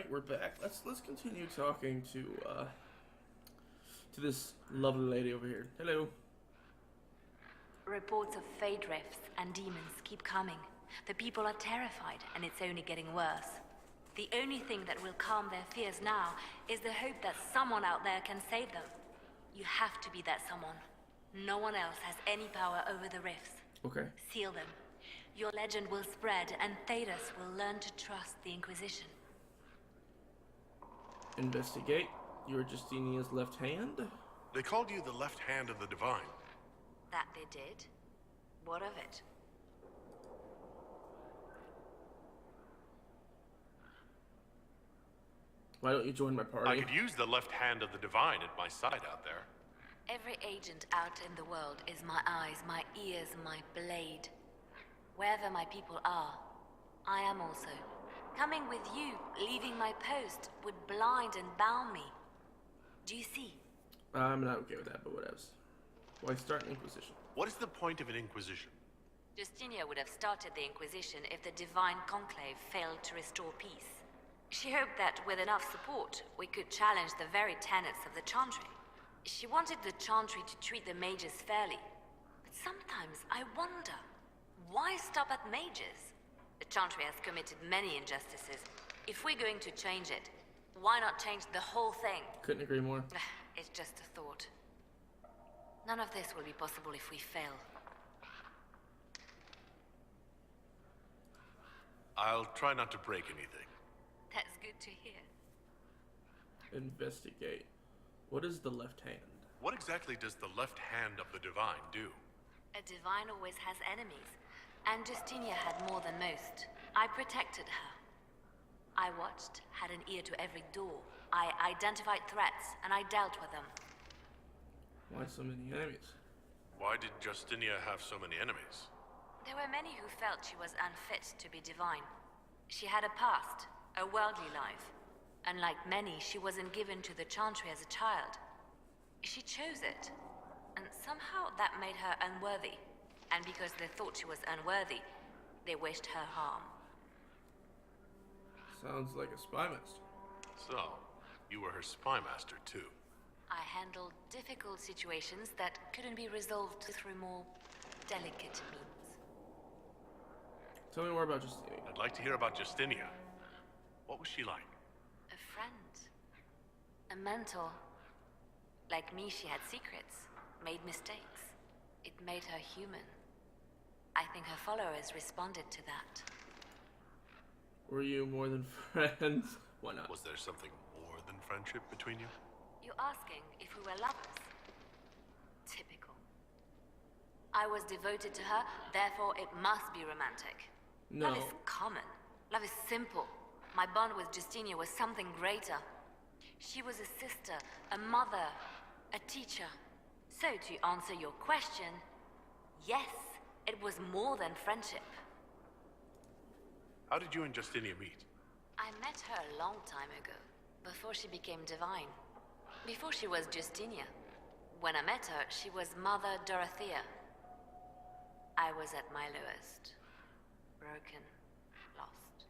Alright, we're back. Let's continue talking to this lovely lady over here. Hello. Reports of fade rifts and demons keep coming. The people are terrified, and it's only getting worse. The only thing that will calm their fears now is the hope that someone out there can save them. You have to be that someone. No one else has any power over the rifts. Okay. Seal them. Your legend will spread, and Thedas will learn to trust the Inquisition. Investigate. You're Justinia's left hand? They called you the left hand of the Divine. That they did? What of it? Why don't you join my party? I could use the left hand of the Divine at my side out there. Every agent out in the world is my eyes, my ears, my blade. Wherever my people are, I am also. Coming with you, leaving my post, would blind and bound me. Do you see? I'm not okay with that, but whatevs. Why start an Inquisition? What is the point of an Inquisition? Justinia would have started the Inquisition if the Divine Conclave failed to restore peace. She hoped that with enough support, we could challenge the very tenets of the Chantry. She wanted the Chantry to treat the mages fairly. But sometimes I wonder, why stop at mages? The Chantry has committed many injustices. If we're going to change it, why not change the whole thing? Couldn't agree more. It's just a thought. None of this will be possible if we fail. I'll try not to break anything. That's good to hear. Investigate. What is the left hand? What exactly does the left hand of the Divine do? A Divine always has enemies, and Justinia had more than most. I protected her. I watched, had an ear to every door. I identified threats, and I dealt with them. Why so many enemies? Why did Justinia have so many enemies? There were many who felt she was unfit to be divine. She had a past, a worldly life. Unlike many, she wasn't given to the Chantry as a child. She chose it, and somehow that made her unworthy. And because they thought she was unworthy, they wished her harm. Sounds like a spy master. So, you were her spy master too. I handled difficult situations that couldn't be resolved through more delicate means. Tell me more about Justinia. I'd like to hear about Justinia. What was she like? A friend. A mentor. Like me, she had secrets, made mistakes. It made her human. I think her followers responded to that. Were you more than friends? Why not? Was there something more than friendship between you? You're asking if we were lovers? Typical. I was devoted to her, therefore it must be romantic. No. Love is common. Love is simple. My bond with Justinia was something greater. She was a sister, a mother, a teacher. So to answer your question, yes, it was more than friendship. How did you and Justinia meet? I met her a long time ago, before she became divine. Before she was Justinia. When I met her, she was Mother Dorothea. I was at my lowest. Broken, lost.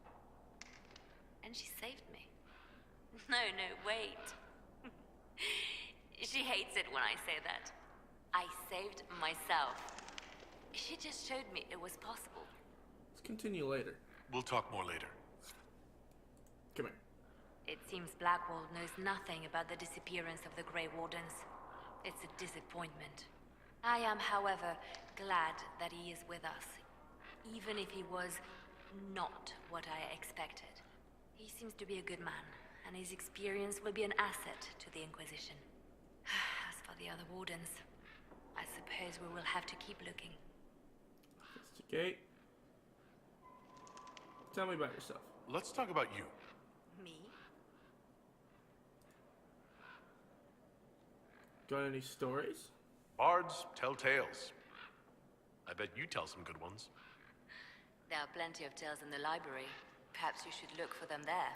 And she saved me. No, wait. She hates it when I say that. I saved myself. She just showed me it was possible. Let's continue later. We'll talk more later. Come here. It seems Blackwall knows nothing about the disappearance of the Grey Wardens. It's a disappointment. I am, however, glad that he is with us, even if he was not what I expected. He seems to be a good man, and his experience will be an asset to the Inquisition. As for the other Wardens, I suppose we will have to keep looking. Investigate. Tell me about yourself. Let's talk about you. Me? Got any stories? Bards tell tales. I bet you tell some good ones. There are plenty of tales in the library. Perhaps you should look for them there.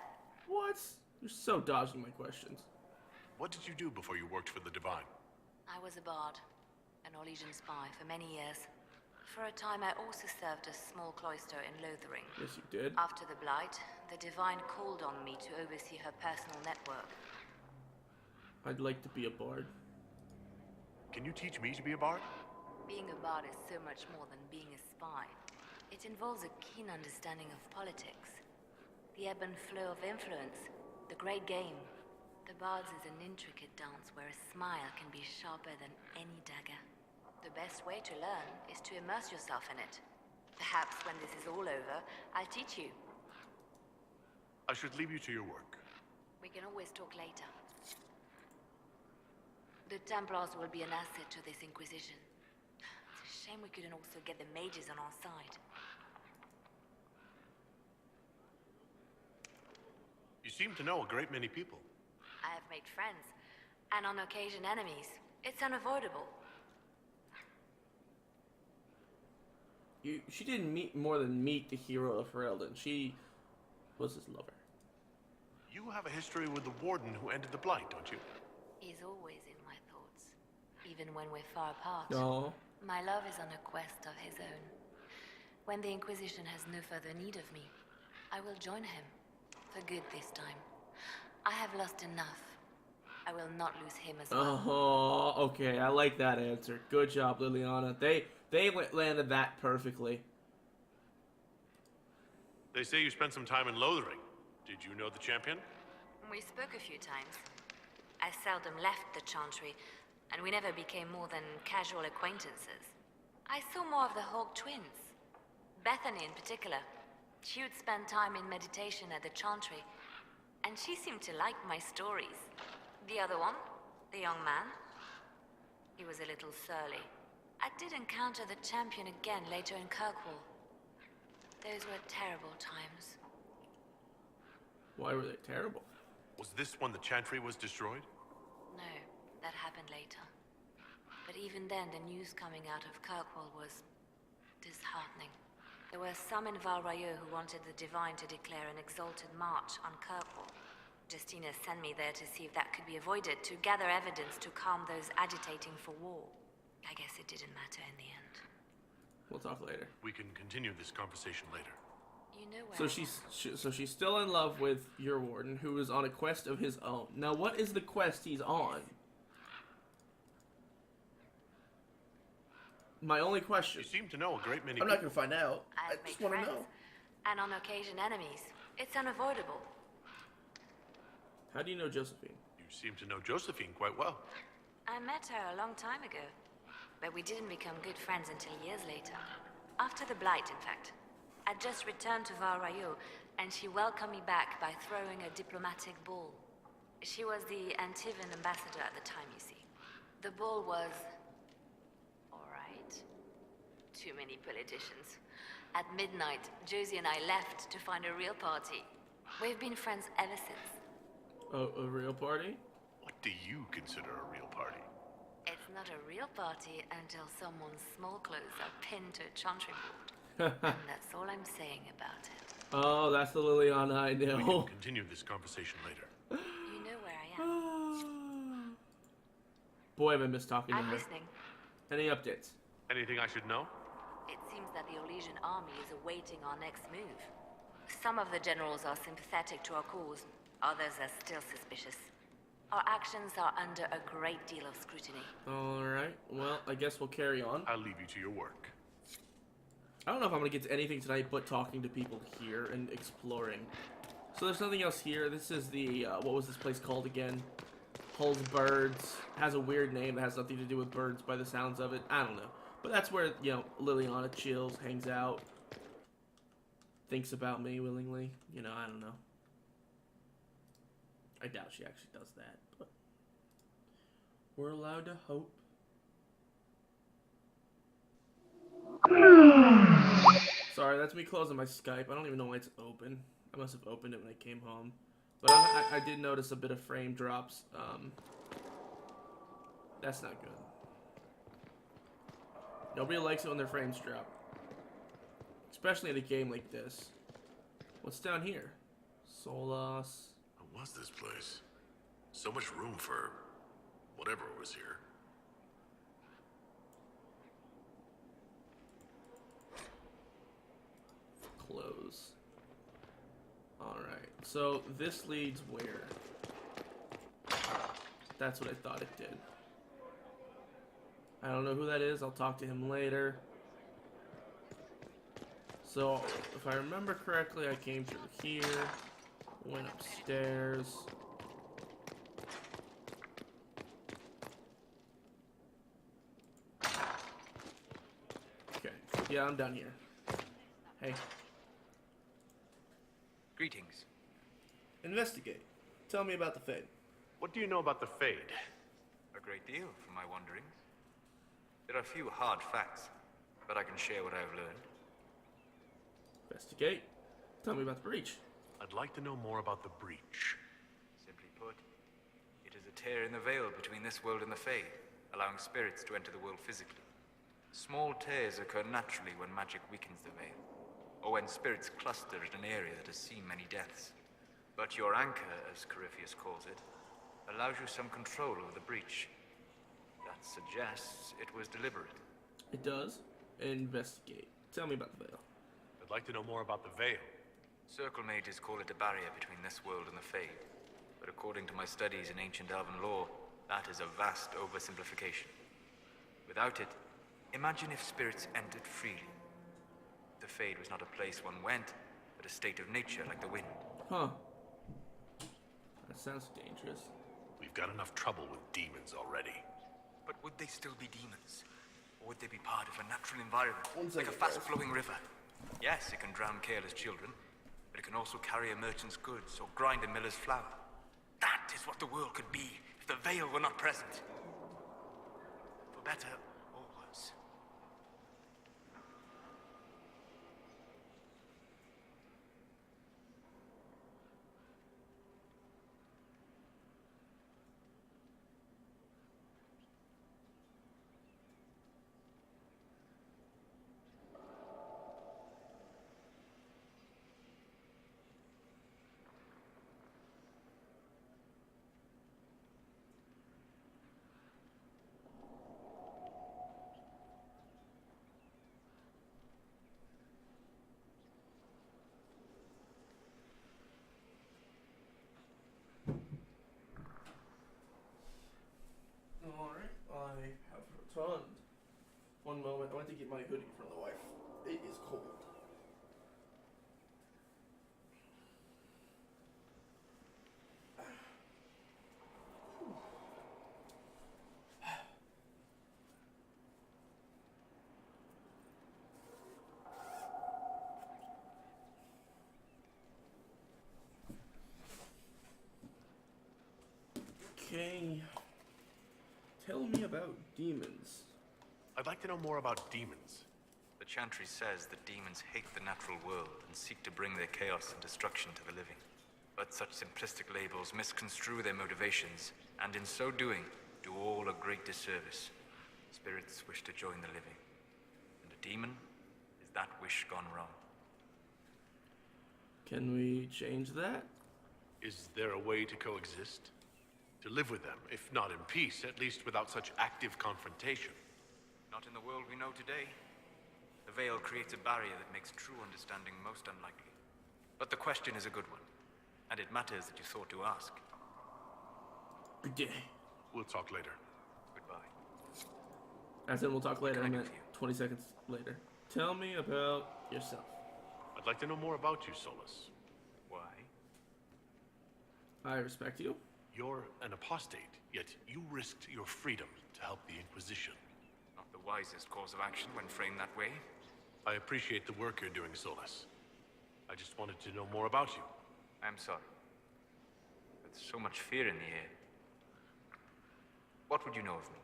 What? You're so dodging my questions. What did you do before you worked for the Divine? I was a bard, an Orlesian spy for many years. For a time, I also served a small cloister in Lothering. Yes, you did. After the Blight, the Divine called on me to oversee her personal network. I'd like to be a bard. Can you teach me to be a bard? Being a bard is so much more than being a spy. It involves a keen understanding of politics, the ebb and flow of influence, the great game. The bard's is an intricate dance where a smile can be sharper than any dagger. The best way to learn is to immerse yourself in it. Perhaps when this is all over, I'll teach you. I should leave you to your work. We can always talk later. The Templars will be an asset to this Inquisition. It's a shame we couldn't also get the mages on our side. You seem to know a great many people. I have made friends, and on occasion enemies. It's unavoidable. She didn't meet more than meet the hero of Ferelden. She was his lover. You have a history with the Warden who ended the Blight, don't you? He's always in my thoughts, even when we're far apart. No. My love is on a quest of his own. When the Inquisition has no further need of me, I will join him. For good this time. I have lost enough. I will not lose him as well. Oh, okay. I like that answer. Good job, Liliana. They landed that perfectly. They say you spent some time in Lothering. Did you know the champion? We spoke a few times. I seldom left the Chantry, and we never became more than casual acquaintances. I saw more of the Hawk twins. Bethany in particular. She would spend time in meditation at the Chantry, and she seemed to like my stories. The other one, the young man, he was a little surly. I did encounter the champion again later in Kirkwall. Those were terrible times. Why were they terrible? Was this when the Chantry was destroyed? No, that happened later. But even then, the news coming out of Kirkwall was disheartening. There were some in Val Rayo who wanted the Divine to declare an exalted march on Kirkwall. Justina sent me there to see if that could be avoided, to gather evidence to calm those agitating for war. I guess it didn't matter in the end. We'll talk later. We can continue this conversation later. You know where So I am. she's still in love with your Warden, who is on a quest of his own. Now, what is the quest he's on? My only question. You seem to know a great many I'm people. not gonna find out. I I've just made want to friends, know. and on occasion enemies. It's unavoidable. How do you know Josephine? You seem to know Josephine quite well. I met her a long time ago, but we didn't become good friends until years later. After the Blight, in fact. I'd just returned to Val Rayo, and she welcomed me back by throwing a diplomatic ball. She was the Antivan ambassador at the time, you see. The ball was... alright. Too many politicians. At midnight, Josie and I left to find a real party. We've been friends ever since. A real party? What do you consider a real party? It's not a real party until someone's small clothes are pinned to a chantry board. And that's all I'm saying about it. Oh, that's the Liliana I We know. can continue this conversation later. You know where I am. Boy, have I missed talking to I'm her. listening. Any updates? Anything I should know? It seems that the Orlesian army is awaiting our next move. Some of the generals are sympathetic to our cause. Others are still suspicious. Our actions are under a great deal of scrutiny. Alright, well, I guess we'll carry on. I'll leave you to your work. I don't know if I'm gonna get to anything tonight but talking to people here and exploring. So there's nothing else here. This is the, what was this place called again? Hull's Birds. Has a weird name that has nothing to do with birds by the sounds of it. I don't know. But that's where, you know, Liliana chills, hangs out, thinks about me willingly. You know, I don't know. I doubt she actually does that, but we're allowed to hope. Sorry, that's me closing my Skype. I don't even know why it's open. I must have opened it when I came home. But I did notice a bit of frame drops. That's not good. Nobody likes it when their frames drop. Especially in a game like this. What's down here? Solas. What was this place? So much room for whatever was here. close. Alright, so this leads where? That's what I thought it did. I don't know who that is. I'll talk to him later. So, if I remember correctly, I came through here, went upstairs. Okay, yeah, I'm down here. Hey. Greetings. Investigate. Tell me about the Fade. What do you know about the Fade? A great deal from my wanderings. There are few hard facts, but I can share what I have learned. Investigate. Tell me about the breach. I'd like to know more about the breach. Simply put, it is a tear in the veil between this world and the Fade, allowing spirits to enter the world physically. Small tears occur naturally when magic weakens the veil, or when spirits cluster in an area that has seen many deaths. But your anchor, as Corypheus calls it, allows you some control over the breach. That suggests it was deliberate. It does. Investigate. Tell me about the veil. I'd like to know more about the veil. Circle mages call it a barrier between this world and the Fade. But according to my studies in ancient elven lore, that is a vast oversimplification. Without it, imagine if spirits entered freely. The Fade was not a place one went, but a state of nature like the wind. Huh. That sounds dangerous. We've got enough trouble with demons already. But would they still be demons? Or would they be part of a natural environment, One like a second, guys. fast-flowing river? Yes, it can drown careless children, but it can also carry a merchant's goods or grind a miller's flour. That is what the world could be if the veil were not present. For better or worse. Alright, I have returned. One moment, I went to get my hoodie from the wife. It is cold. Okay. Tell me about demons. I'd like to know more about demons. The Chantry says that demons hate the natural world and seek to bring their chaos and destruction to the living. But such simplistic labels misconstrue their motivations, and in so doing, do all a great disservice. Spirits wish to join the living, and a demon is that wish gone wrong. Can we change that? Is there a way to coexist? To live with them, if not in peace, at least without such active confrontation? Not in the world we know today. The veil creates a barrier that makes true understanding most unlikely. But the question is a good one, and it matters that you thought to ask. Good day. We'll talk later. Goodbye. As in, we'll talk later. Can I I do meant for you? 20 seconds later. Tell me about yourself. I'd like to know more about you, Solus. Why? I respect you. You're an apostate, yet you risked your freedom to help the Inquisition. Not the wisest course of action when framed that way. I appreciate the work you're doing, Solus. I just wanted to know more about you. I'm sorry. With so much fear in the air. What would you know of me?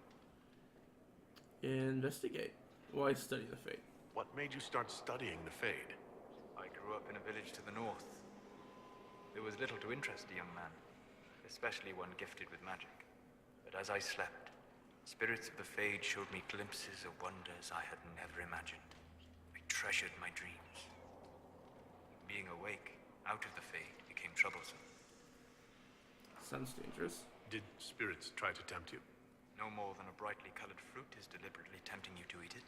Investigate. Why study the Fate? What made you start studying the Fade? I grew up in a village to the north. There was little to interest a young man, especially one gifted with magic. But as I slept, spirits of the Fade showed me glimpses of wonders I had never imagined. I treasured my dreams. Being awake, out of the Fade, became troublesome. Sounds dangerous. Did spirits try to tempt you? No more than a brightly colored fruit is deliberately tempting you to eat it.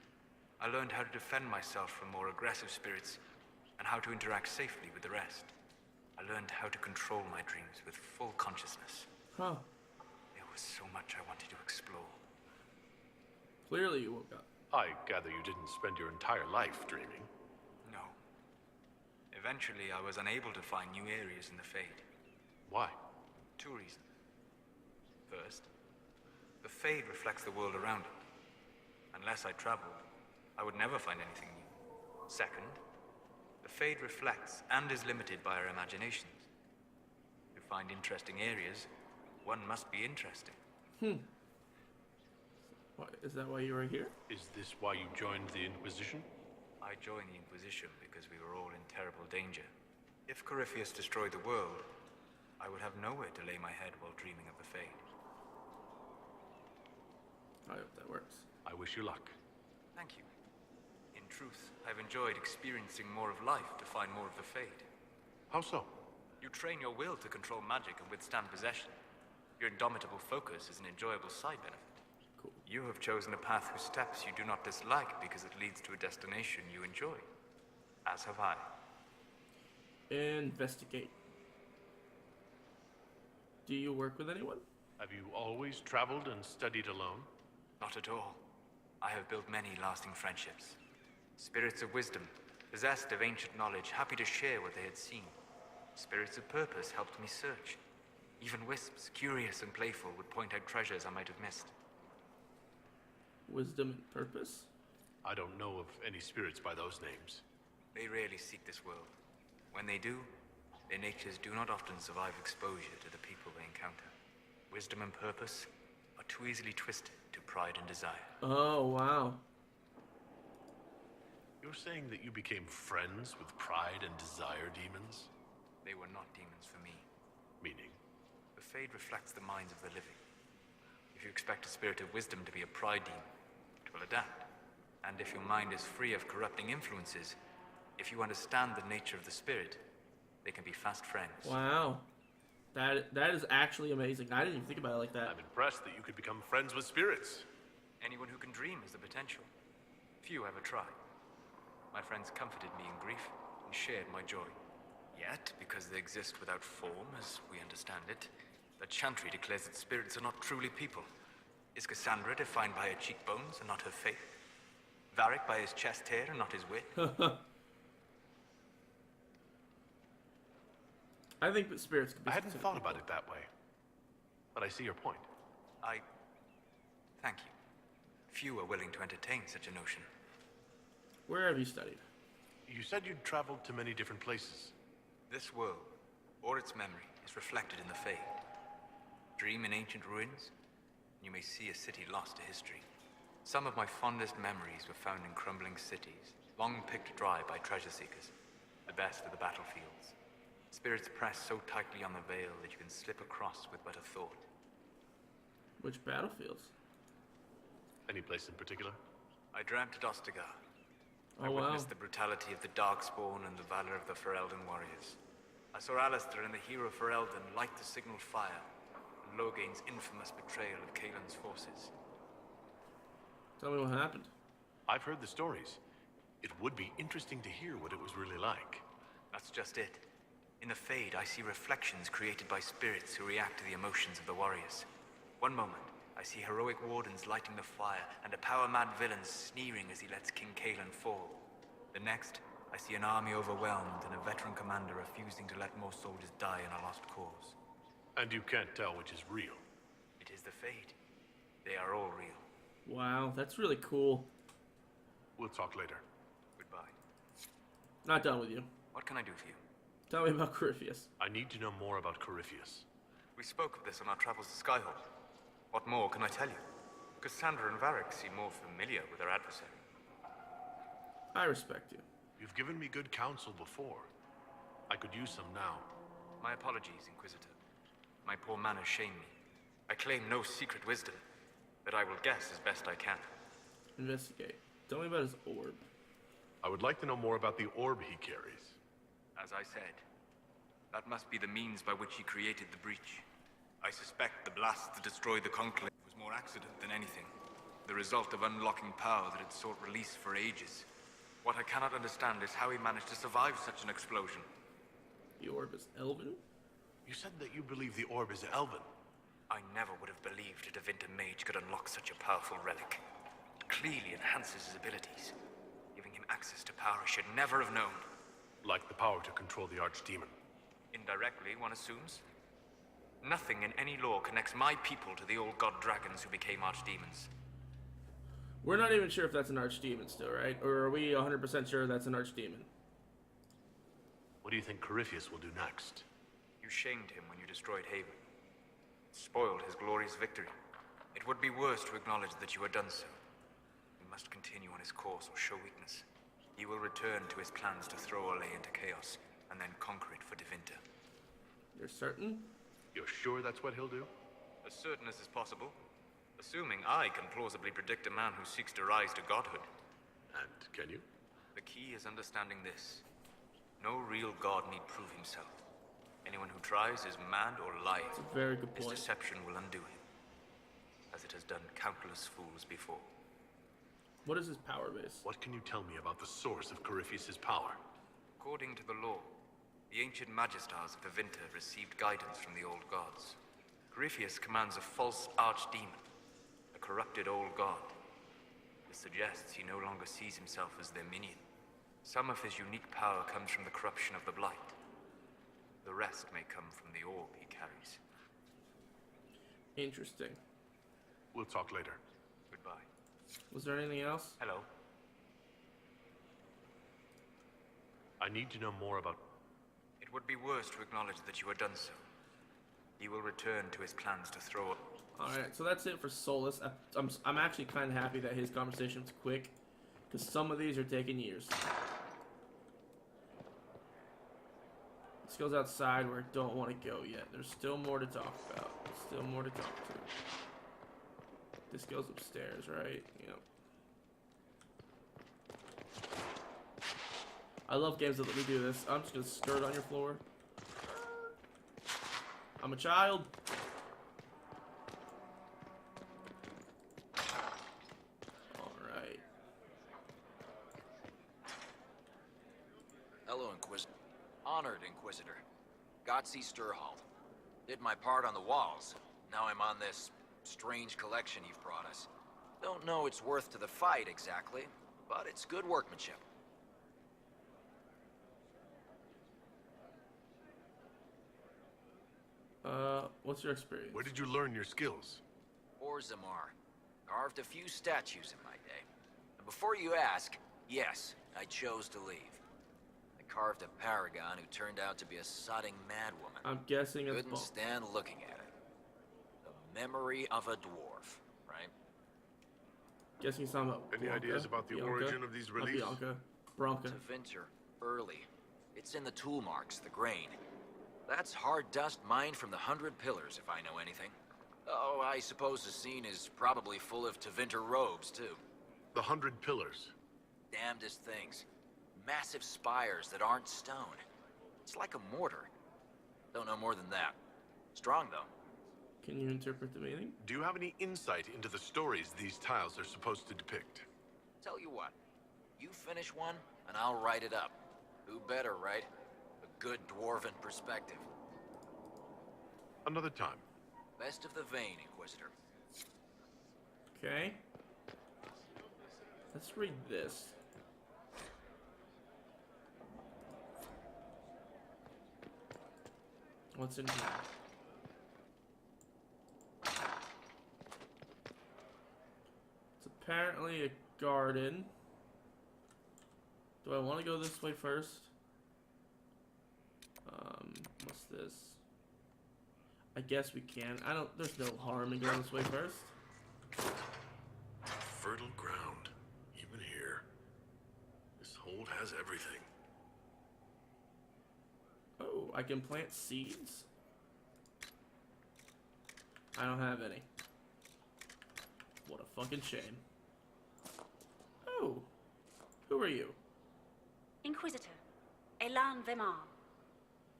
I learned how to defend myself from more aggressive spirits, and how to interact safely with the rest. I learned how to control my dreams with full consciousness. Huh. There was so much I wanted to explore. Clearly you woke up. I gather you didn't spend your entire life dreaming. No. Eventually, I was unable to find new areas in the Fade. Why? 2 reasons. First, the Fade reflects the world around it. Unless I traveled, I would never find anything new. Second, the Fade reflects and is limited by our imaginations. To find interesting areas, one must be interesting. Is that why you were here? Is this why you joined the Inquisition? I joined the Inquisition because we were all in terrible danger. If Corypheus destroyed the world, I would have nowhere to lay my head while dreaming of the Fade. I hope that works. I wish you luck. Thank you. In truth, I've enjoyed experiencing more of life to find more of the Fade. How so? You train your will to control magic and withstand possession. Your indomitable focus is an enjoyable side benefit. Cool. You have chosen a path whose steps you do not dislike because it leads to a destination you enjoy. As have I. Investigate. Do you work with anyone? Have you always traveled and studied alone? Not at all. I have built many lasting friendships. Spirits of wisdom, possessed of ancient knowledge, happy to share what they had seen. Spirits of purpose helped me search. Even wisps, curious and playful, would point out treasures I might have missed. Wisdom and purpose? I don't know of any spirits by those names. They rarely seek this world. When they do, their natures do not often survive exposure to the people they encounter. Wisdom and purpose are too easily twisted to pride and desire. Oh, wow. You're saying that you became friends with pride and desire demons? They were not demons for me. Meaning? The Fade reflects the minds of the living. If you expect a spirit of wisdom to be a pride demon, it will adapt. And if your mind is free of corrupting influences, if you understand the nature of the spirit, they can be fast friends. Wow. That is actually amazing. I didn't even think about it like that. I'm impressed that you could become friends with spirits. Anyone who can dream has the potential. Few ever try. My friends comforted me in grief and shared my joy. Yet, because they exist without form, as we understand it, the Chantry declares that spirits are not truly people. Is Cassandra defined by her cheekbones and not her faith? Varric by his chest hair and not his wit? I think that spirits could be I hadn't specific thought people. about it that way. But I see your point. Thank you. Few are willing to entertain such a notion. Where have you studied? You said you'd traveled to many different places. This world, or its memory, is reflected in the Fade. Dream in ancient ruins, and you may see a city lost to history. Some of my fondest memories were found in crumbling cities, long picked dry by treasure seekers, the best of the battlefields. Spirits press so tightly on the veil that you can slip across with but a thought. Which battlefields? Any place in particular? I dreamt at Ostagar. I Oh, wow. witnessed the brutality of the Darkspawn and the valor of the Ferelden warriors. I saw Alistair and the hero Ferelden light the signal fire, and Logain's infamous betrayal of Kaelin's forces. Tell me what happened. I've heard the stories. It would be interesting to hear what it was really like. That's just it. In the Fade, I see reflections created by spirits who react to the emotions of the warriors. One moment, I see heroic wardens lighting the fire, and a power-mad villain sneering as he lets King Kaelin fall. The next, I see an army overwhelmed and a veteran commander refusing to let more soldiers die in a lost cause. And you can't tell which is real. It is the Fade. They are all real. Wow, that's really cool. We'll talk later. Goodbye. Not done with you. What can I do for you? Tell me about Corypheus. I need to know more about Corypheus. We spoke of this on our travels to Skyhold. What more can I tell you? Cassandra and Varric seem more familiar with their adversary. I respect you. You've given me good counsel before. I could use some now. My apologies, Inquisitor. My poor manners shame me. I claim no secret wisdom, but I will guess as best I can. Investigate. Tell me about his orb. I would like to know more about the orb he carries. As I said, that must be the means by which he created the breach. I suspect the blast to destroy the Conclave was more accident than anything. The result of unlocking power that had sought release for ages. What I cannot understand is how he managed to survive such an explosion. The orb is elven? You said that you believe the orb is elven. I never would have believed a Tevinter mage could unlock such a powerful relic. It clearly enhances his abilities, giving him access to power he should never have known. Like the power to control the archdemon. Indirectly, one assumes. Nothing in any lore connects my people to the old god dragons who became archdemons. We're not even sure if that's an archdemon still, right? Or are we 100% sure that's an archdemon? What do you think Corypheus will do next? You shamed him when you destroyed Haven. It spoiled his glorious victory. It would be worse to acknowledge that you had done so. He must continue on his course or show weakness. He will return to his plans to throw Olay into chaos, and then conquer it for Tevinter. You're certain? You're sure that's what he'll do? As certain as is possible. Assuming I can plausibly predict a man who seeks to rise to godhood. And can you? The key is understanding this. No real god need prove himself. Anyone who tries is mad or lying. That's a very good His point. deception will undo him, as it has done countless fools before. What is his power base? What can you tell me about the source of Corypheus' power? According to the law, the ancient Magistars of Tevinter received guidance from the old gods. Corypheus commands a false archdemon, a corrupted old god. This suggests he no longer sees himself as their minion. Some of his unique power comes from the corruption of the Blight. The rest may come from the orb he carries. Interesting. We'll talk later. Goodbye. Was there anything else? Hello. I need to know more about... It would be worse to acknowledge that you had done so. He will return to his plans to throw up. Alright, so that's it for Solus. I'm actually kind of happy that his conversation was quick, because some of these are taking years. This goes outside where I don't want to go yet. There's still more to talk about. Still more to talk to. This goes upstairs, right? Yep. I love games that let me do this. I'm just gonna skirt on your floor. I'm a child. Alright. Hello, Inquisitor. Honored Inquisitor. Gotzi Sturhall. Did my part on the walls. Now I'm on this strange collection you've brought us. Don't know it's worth to the fight exactly, but it's good workmanship. What's your experience? Where did you learn your skills? Orzammar. Carved a few statues in my day. And before you ask, yes, I chose to leave. I carved a paragon who turned out to be a sodding madwoman. I'm guessing it's Couldn't stand looking at it. The memory of a dwarf, right? Guessing he's talking about Any Blanca? ideas about the Bianca? origin of these Not reliefs? Bianca. Bronca. Tevinter, early. It's in the tool marks, the grain. That's hard dust mined from the 100 Pillars, if I know anything. Oh, I suppose the scene is probably full of Tevinter robes, too. The 100 Pillars. Damnedest things. Massive spires that aren't stone. It's like a mortar. Don't know more than that. Strong, though. Can you interpret the meaning? Do you have any insight into the stories these tiles are supposed to depict? Tell you what. You finish one, and I'll write it up. Who better, right? A good dwarven perspective. Another time. Best of the vein, Inquisitor. Okay. Let's read this. What's in here? It's apparently a garden. Do I want to go this way first? What's this? I guess we can. There's no harm in going this way first. Fertile ground. Even here. This hold has everything. Oh, I can plant seeds? I don't have any. What a fucking shame. Oh. Who are you? Inquisitor, Elan Vemar.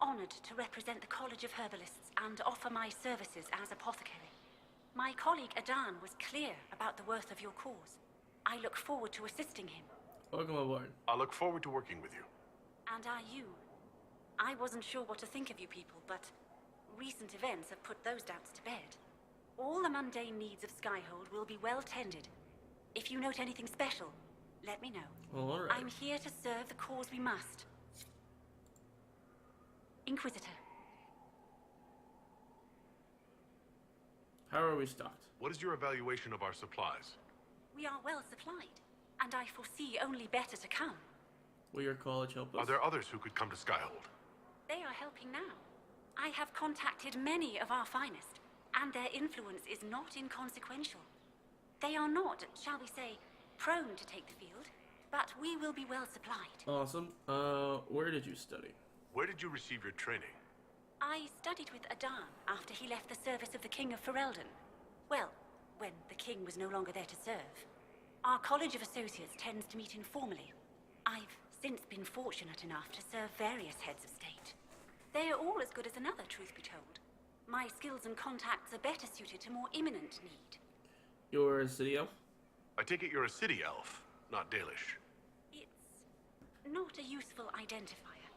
Honored to represent the College of Herbalists and offer my services as apothecary. My colleague Adan was clear about the worth of your cause. I look forward to assisting him. Welcome aboard. I look forward to working with you. And are you? I wasn't sure what to think of you people, but recent events have put those doubts to bed. All the mundane needs of Skyhold will be well tended. If you note anything special, let me know. All right. I'm here to serve the cause we must. Inquisitor. How are we stocked? What is your evaluation of our supplies? We are well supplied, and I foresee only better to come. Will your college help us? Are there others who could come to Skyhold? They are helping now. I have contacted many of our finest, and their influence is not inconsequential. They are not, shall we say, prone to take the field, but we will be well supplied. Awesome. Where did you study? Where did you receive your training? I studied with Adan after he left the service of the King of Ferelden. Well, when the king was no longer there to serve. Our College of Associates tends to meet informally. I've since been fortunate enough to serve various heads of state. They are all as good as another, truth be told. My skills and contacts are better suited to more imminent need. You're a city elf? I take it you're a city elf, not Dalish. It's not a useful identifier.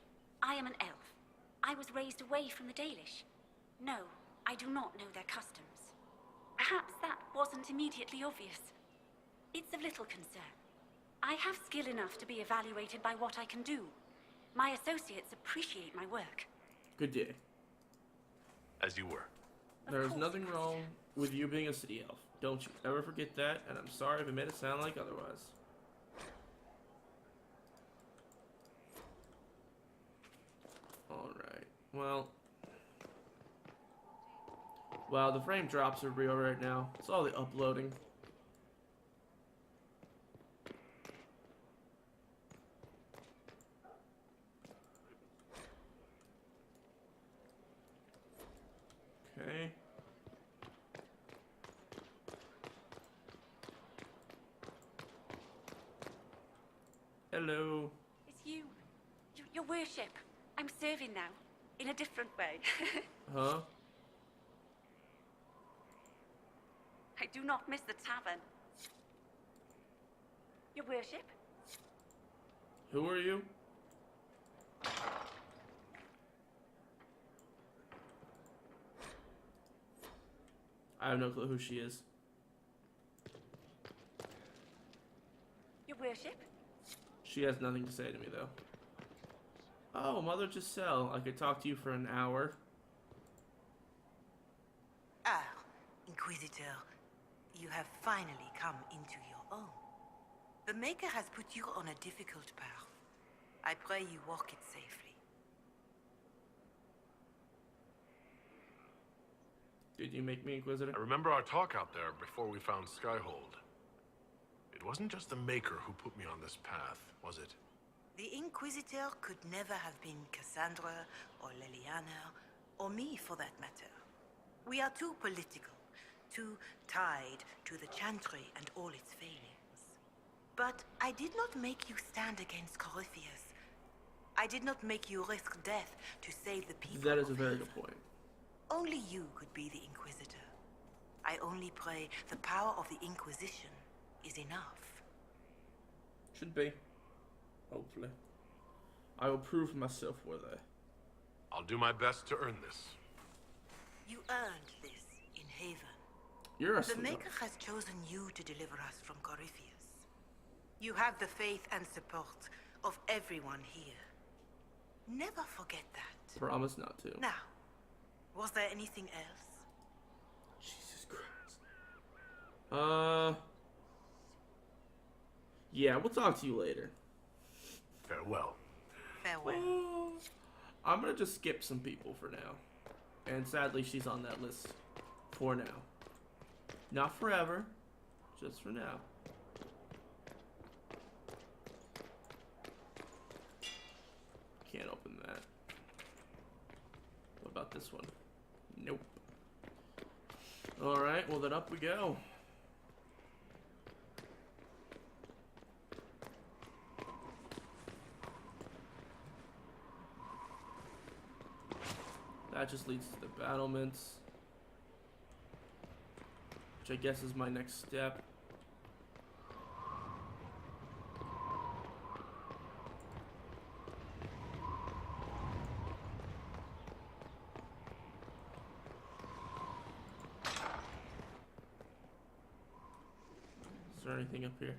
I am an elf. I was raised away from the Dalish. No, I do not know their customs. Perhaps that wasn't immediately obvious. It's of little concern. I have skill enough to be evaluated by what I can do. My associates appreciate my work. Good day. As you were. There's course, nothing Inquisitor. wrong with you being a city elf. Don't you ever forget that, and I'm sorry if it made it sound like otherwise. Alright, well... Wow, the frame drops are real right now. It's all the uploading. Okay. Hello. It's you. Your worship. I'm serving now. In a different way. Huh? I do not miss the tavern. Your worship? Who are you? I have no clue who she is. Your worship? She has nothing to say to me, though. Oh, Mother Giselle. I could talk to you for an hour. Ah, Inquisitor, you have finally come into your own. The Maker has put you on a difficult path. I pray you walk it safely. Did you make me Inquisitor? I remember our talk out there before we found Skyhold. It wasn't just the Maker who put me on this path, was it? The Inquisitor could never have been Cassandra, or Leliana, or me for that matter. We are too political, too tied to the Chantry and all its failings. But I did not make you stand against Corypheus. I did not make you risk death to save the people. That is a of very Haven. good point. Only you could be the Inquisitor. I only pray the power of the Inquisition is enough. Should be. Hopefully. I will prove myself worthy. I'll do my best to earn this. You earned this in Haven. You're a The sweetheart. Maker has chosen you to deliver us from Corypheus. You have the faith and support of everyone here. Never forget that. Promise not to. Now, was there anything else? Jesus Christ. Yeah, we'll talk to you later. Farewell. Farewell. I'm gonna just skip some people for now. And sadly, she's on that list for now. Not forever, just for now. Can't open that. What about this one? Nope. Alright, well then up we go. That just leads to the battlements, which I guess is my next step. Is there anything up here?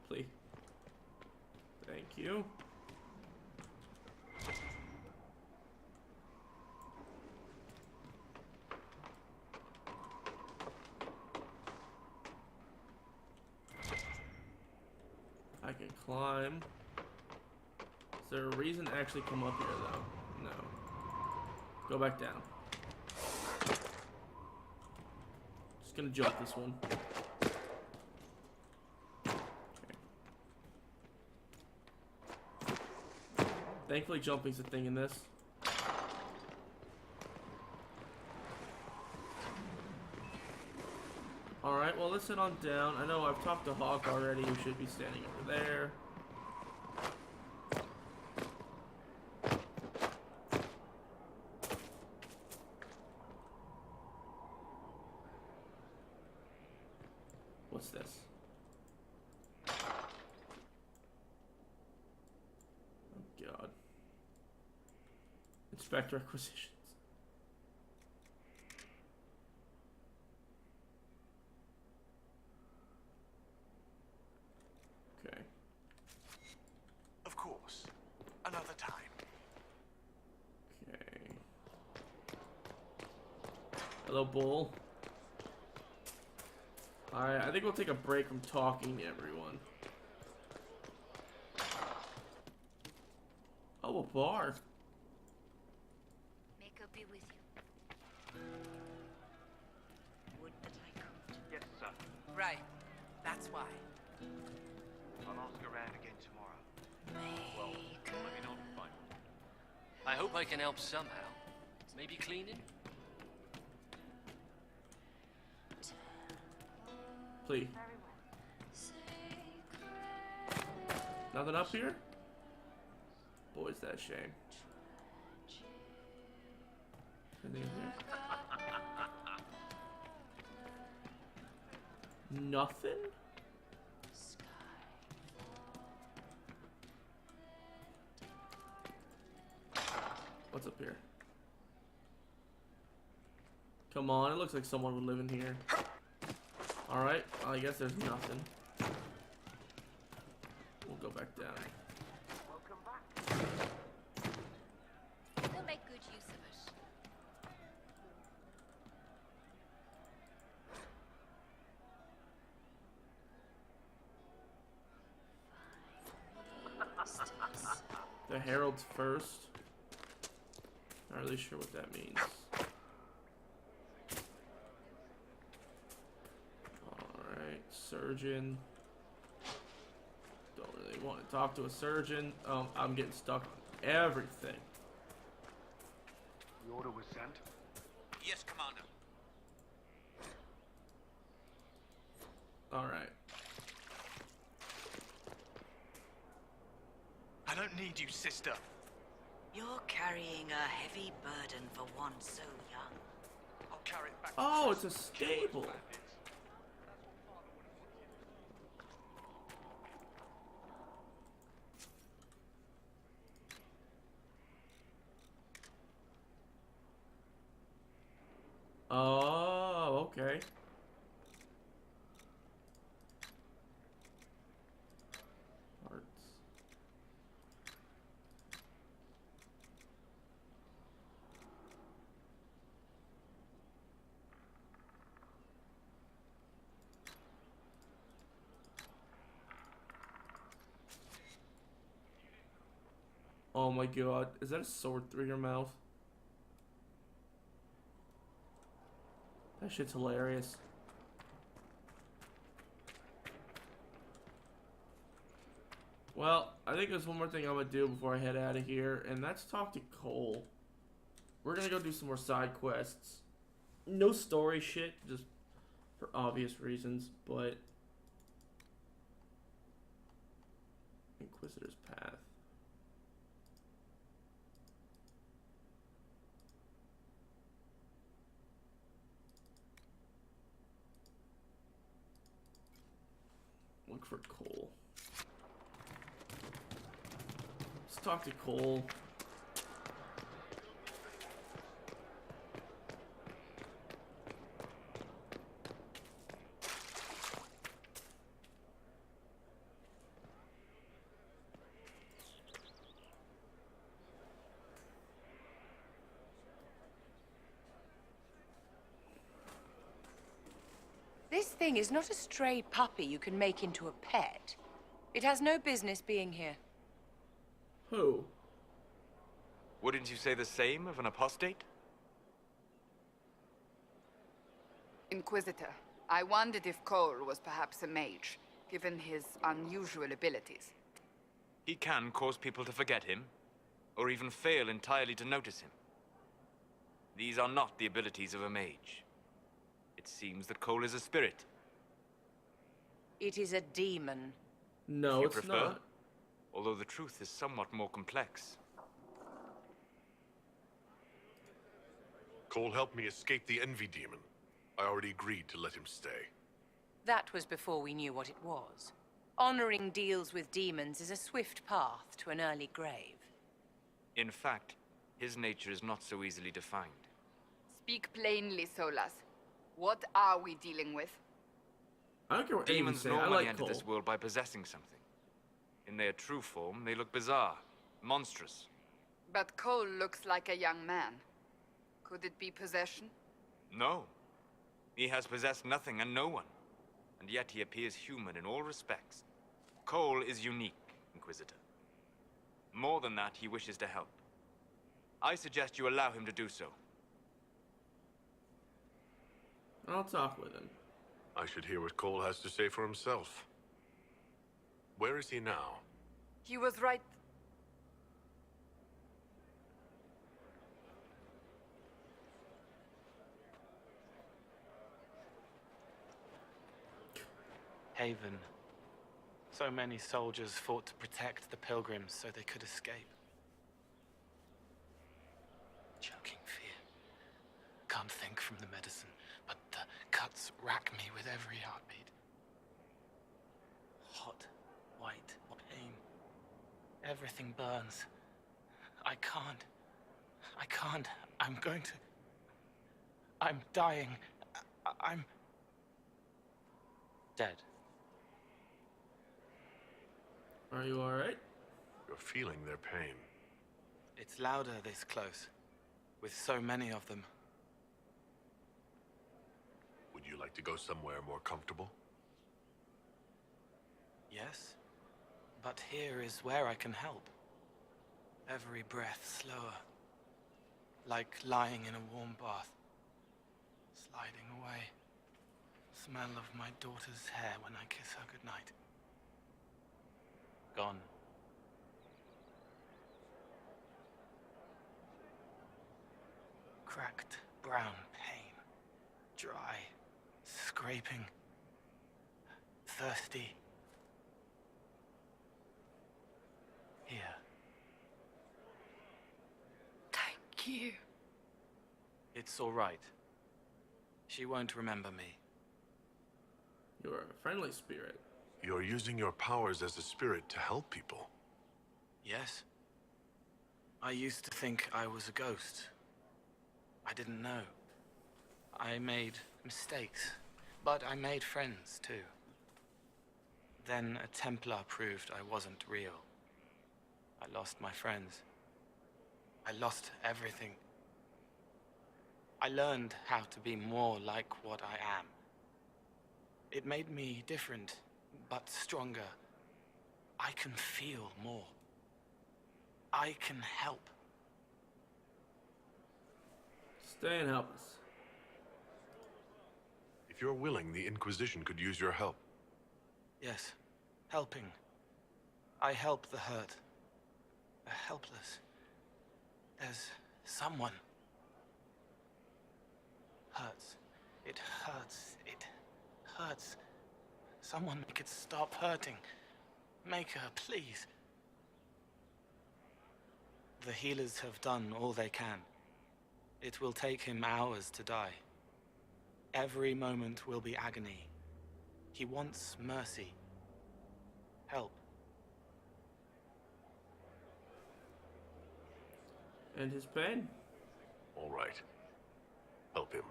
Please. Thank you. I can climb. Is there a reason to actually come up here, though? No. Go back down. Just gonna jump this one. Okay. Thankfully, jumping's a thing in this. Alright, well, let's head on down. I know I've talked to Hawk already, who should be standing over there. What's this? Oh, God. Inspector Acquisitions. Okay. Of course. Another time. Okay. Hello, Bull. Alright, I think we'll take a break from talking to everyone. Oh, a bar. May God be with you. Would that I could. Yes, sir. Right. That's why. I'll ask around again tomorrow. Well, let me know. Fine. I hope I can help somehow. Maybe cleaning? Please. Nothing up here? Boy, is that a shame. Anything in here? Nothing? What's up here? Come on, it looks like someone would live in here. Alright, well, I guess there's nothing. We'll go back down. We'll make good use of it. The Herald's first. Not really sure what that means. Alright, surgeon. Don't really want to talk to a surgeon. I'm getting stuck on everything. The order was sent. Yes, Commander. Alright. I don't need you, sister. You're carrying a heavy burden for one so young. I'll carry it back. Oh, it's a stable. Oh, okay. Parts. Oh my god, is that a sword through your mouth? That shit's hilarious. Well, I think there's one more thing I'm gonna do before I head out of here, and that's talk to Cole. We're gonna go do some more side quests. No story shit, just for obvious reasons, but Inquisitor's Path. Look for Cole. Let's talk to Cole. This thing is not a stray puppy you can make into a pet. It has no business being here. Who? Wouldn't you say the same of an apostate? Inquisitor, I wondered if Cole was perhaps a mage, given his unusual abilities. He can cause people to forget him, or even fail entirely to notice him. These are not the abilities of a mage. It seems that Cole is a spirit. It is a demon. No, You it's prefer? not. Although the truth is somewhat more complex. Cole helped me escape the Envy Demon. I already agreed to let him stay. That was before we knew what it was. Honoring deals with demons is a swift path to an early grave. In fact, his nature is not so easily defined. Speak plainly, Solas. What are we dealing with? I don't care what anyone Demons say. I normally like enter Cole. this world by possessing something. In their true form, they look bizarre, monstrous. But Cole looks like a young man. Could it be possession? No. He has possessed nothing and no one. And yet he appears human in all respects. Cole is unique, Inquisitor. More than that, he wishes to help. I suggest you allow him to do so. I'll talk with him. I should hear what Cole has to say for himself. Where is he now? He was right. Haven. So many soldiers fought to protect the pilgrims so they could escape. Choking fear. Can't think from the medicine, but the cuts rack me with every heartbeat. Hot, white, pain. Everything burns. I can't. I'm going to... I'm dying. I'm... dead. Are you alright? You're feeling their pain. It's louder this close, with so many of them. Would you like to go somewhere more comfortable? Yes, but here is where I can help. Every breath slower, like lying in a warm bath, sliding away. Smell of my daughter's hair when I kiss her goodnight. Gone. Cracked brown pain, dry, scraping, thirsty. Here. Thank you. It's all right. She won't remember me. You're a friendly spirit. You're using your powers as a spirit to help people. Yes? I used to think I was a ghost. I didn't know. I made mistakes, but I made friends too. Then a Templar proved I wasn't real. I lost my friends. I lost everything. I learned how to be more like what I am. It made me different, but stronger. I can feel more. I can help. Stay and help us. If you're willing, the Inquisition could use your help. Yes, helping. I help the hurt. The helpless. There's someone. Hurts. It hurts. It hurts. Someone make it stop hurting. Make her, please. The healers have done all they can. It will take him hours to die. Every moment will be agony. He wants mercy. Help. And his pain? All right. Help him.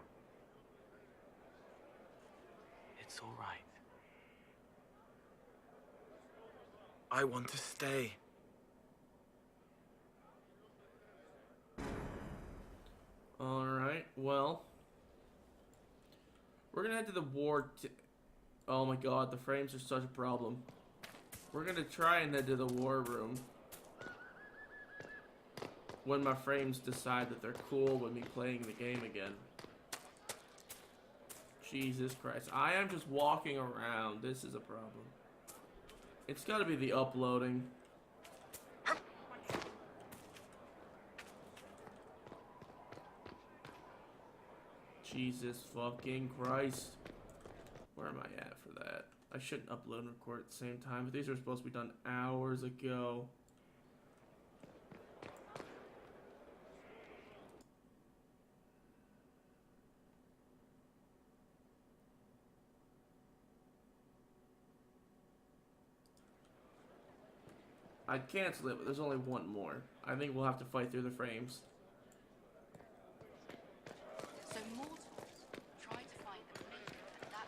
It's all right. I want to stay. Alright, well. We're gonna head to the ward. Oh my god, the frames are such a problem. We're gonna try and head to the war room when my frames decide that they're cool with me playing the game again. Jesus Christ. I am just walking around. This is a problem. It's gotta be the uploading. Jesus fucking Christ. Where am I at for that? I shouldn't upload and record at the same time, but these are supposed to be done hours ago. I'd cancel it, but there's only one more. I think we'll have to fight through the frames. So mortals try to find the maker at that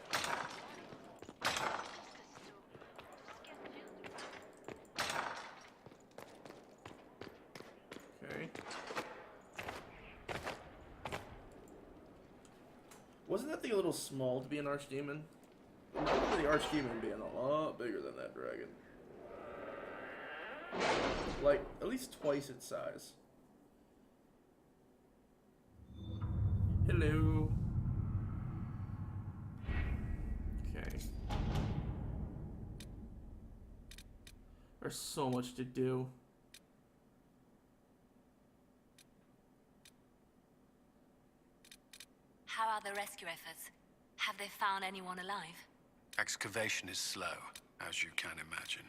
Okay. Wasn't that thing a little small to be an archdemon? I remember the archdemon being a lot bigger than that dragon. Like, at least twice its size. Hello. Okay. There's so much to do. How are the rescue efforts? Have they found anyone alive? Excavation is slow, as you can imagine.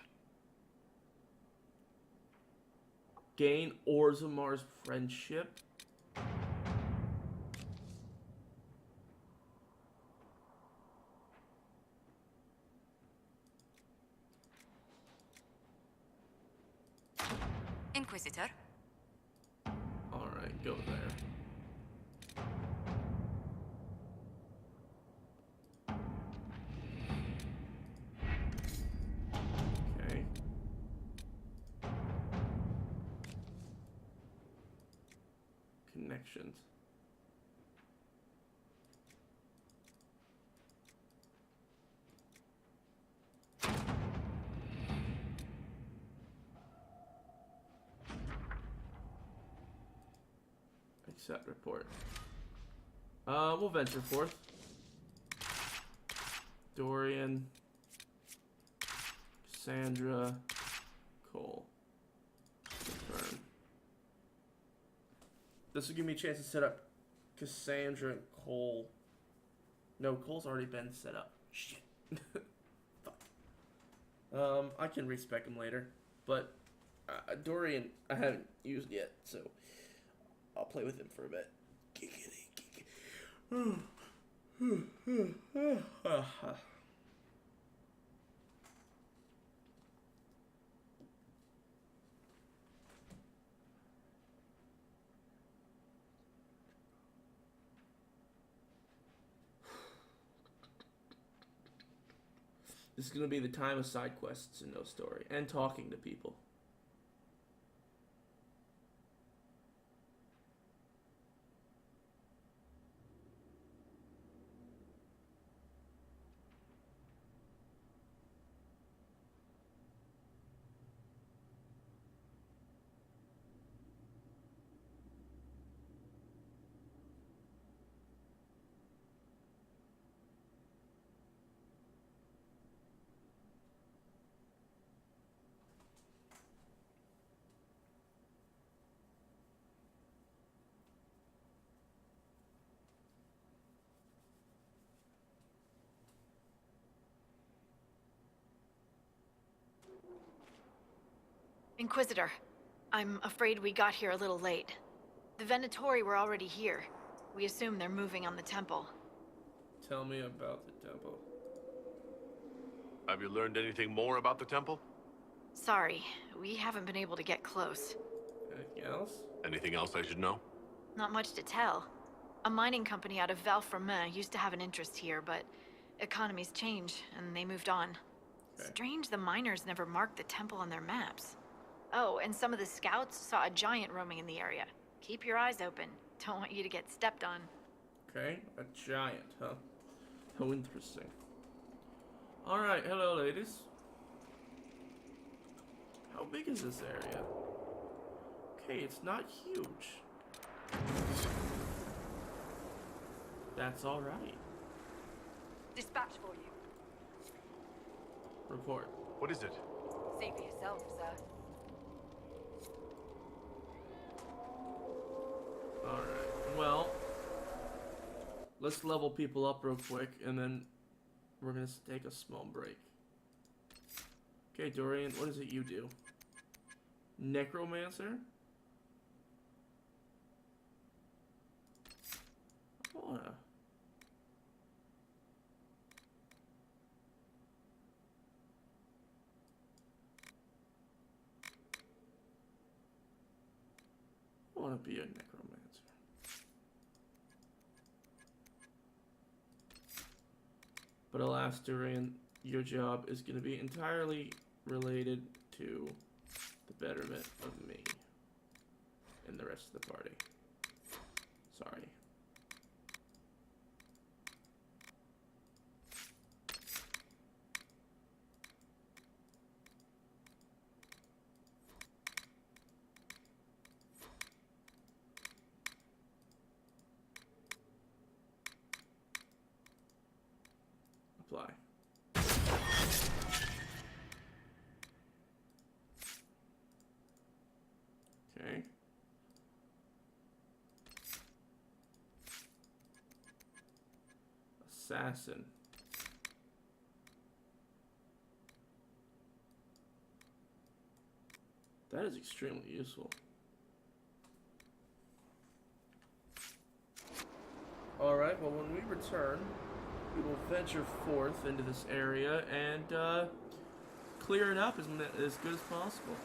Gain Orzamar's friendship. Inquisitor. Alright, go there. Okay. Connections. Accept report. We'll venture forth. Dorian, Cassandra, Cole. Confirm. This will give me a chance to set up Cassandra and Cole. No, Cole's already been set up. Shit. Fuck. I can respec him later, but Dorian I haven't used yet, so I'll play with him for a bit. This is going to be the time of side quests in No Story and talking to people. Inquisitor, I'm afraid we got here a little late. The Venatori were already here. We assume they're moving on the temple. Tell me about the temple. Have you learned anything more about the temple? Sorry, we haven't been able to get close. Anything else? Anything else I should know? Not much to tell. A mining company out of Valfremin used to have an interest here, but economies change, and they moved on. Okay. Strange the miners never marked the temple on their maps. Oh, and some of the scouts saw a giant roaming in the area. Keep your eyes open. Don't want you to get stepped on. Okay, a giant, huh? How interesting. Alright, hello ladies. How big is this area? Okay, it's not huge. That's alright. Dispatch for you. Report. What is it? See for yourself, sir. Alright, well, let's level people up real quick, and then we're gonna take a small break. Okay, Dorian, what is it you do? Necromancer? Oh, I want to be a necromancer. But alas, Dorian, your job is going to be entirely related to the betterment of me and the rest of the party. Sorry. Apply. Okay. Assassin. That is extremely useful. Alright, well when we return, we will venture forth into this area and clear it up as good as possible.